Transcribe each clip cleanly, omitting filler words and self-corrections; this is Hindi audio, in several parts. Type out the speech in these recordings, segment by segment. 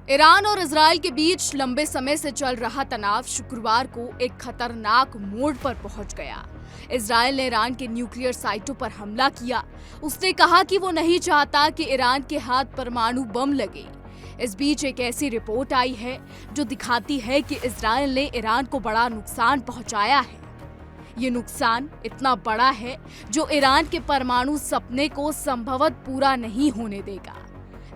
ईरान और इजराइल के बीच लंबे समय से चल रहा तनाव शुक्रवार को एक खतरनाक मोड़ पर पहुंच गया। इजराइल ने ईरान के न्यूक्लियर साइटों पर हमला किया। उसने कहा कि वो नहीं चाहता कि ईरान के हाथ परमाणु बम लगे। इस बीच एक ऐसी रिपोर्ट आई है जो दिखाती है कि इजराइल ने ईरान को बड़ा नुकसान पहुंचाया है। ये नुकसान इतना बड़ा है जो ईरान के परमाणु सपने को संभवतः पूरा नहीं होने देगा।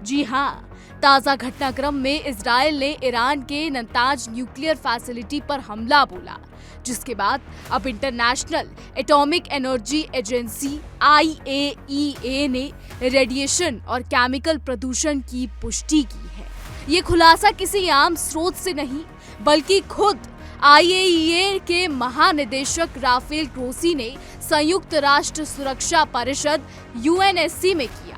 जी हाँ, ताजा घटनाक्रम में इजराइल ने ईरान के नतांज न्यूक्लियर फैसिलिटी पर हमला बोला, जिसके बाद अब international atomic energy agency IAEA ने रेडिएशन और केमिकल प्रदूषण की पुष्टि की है। ये खुलासा किसी आम स्रोत से नहीं बल्कि खुद IAEA के महानिदेशक राफेल ग्रोसी ने संयुक्त राष्ट्र सुरक्षा परिषद UNSC में किया।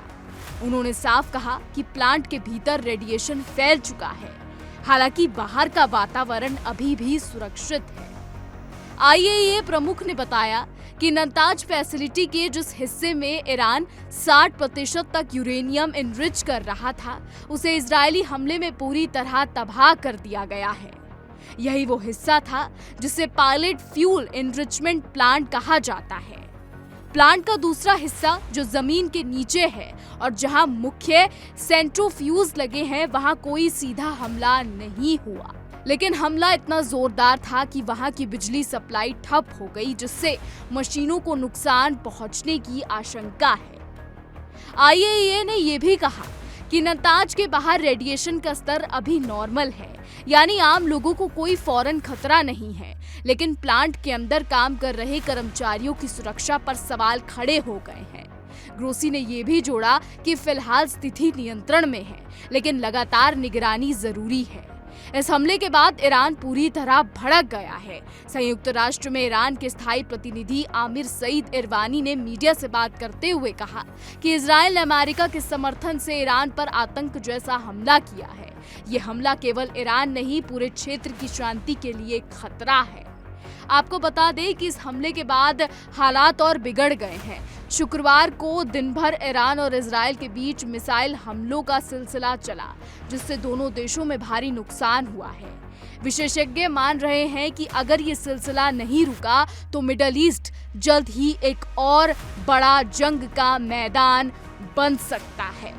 उन्होंने साफ कहा कि प्लांट के भीतर रेडिएशन फैल चुका है, हालांकि बाहर का वातावरण अभी भी सुरक्षित है। IAEA प्रमुख ने बताया कि नतांज फैसिलिटी के जिस हिस्से में ईरान 60% तक यूरेनियम इनरिच कर रहा था, उसे इजरायली हमले में पूरी तरह तबाह कर दिया गया है। यही वो हिस्सा था जिसे पायलट फ्यूल एनरिचमेंट प्लांट कहा जाता है। प्लांट का दूसरा हिस्सा जो जमीन के नीचे है और जहां मुख्य सेंट्रोफ्यूज लगे हैं, वहां कोई सीधा हमला नहीं हुआ, लेकिन हमला इतना जोरदार था कि वहां की बिजली सप्लाई ठप हो गई, जिससे मशीनों को नुकसान पहुंचने की आशंका है। IAEA ने यह भी कहा कि नतांज के बाहर रेडिएशन का स्तर अभी नॉर्मल है, यानी आम लोगों को कोई फौरन खतरा नहीं है, लेकिन प्लांट के अंदर काम कर रहे कर्मचारियों की सुरक्षा पर सवाल खड़े हो गए हैं। ग्रोसी ने यह भी जोड़ा कि फिलहाल स्थिति नियंत्रण में है, लेकिन लगातार निगरानी जरूरी है। इस हमले के बाद ईरान पूरी तरह भड़क गया है। संयुक्त राष्ट्र में ईरान के स्थायी प्रतिनिधि आमिर सईद इरवानी ने मीडिया से बात करते हुए कहा कि इजराइल ने अमेरिका के समर्थन से ईरान पर आतंक जैसा हमला किया है। ये हमला केवल ईरान नहीं, पूरे क्षेत्र की शांति के लिए खतरा है। आपको बता दें कि इस हमले के बाद हालात और बिगड़ गए हैं। शुक्रवार को दिन भर ईरान और इजराइल के बीच मिसाइल हमलों का सिलसिला चला, जिससे दोनों देशों में भारी नुकसान हुआ है। विशेषज्ञ मान रहे हैं कि अगर ये सिलसिला नहीं रुका तो मिडल ईस्ट जल्द ही एक और बड़ा जंग का मैदान बन सकता है।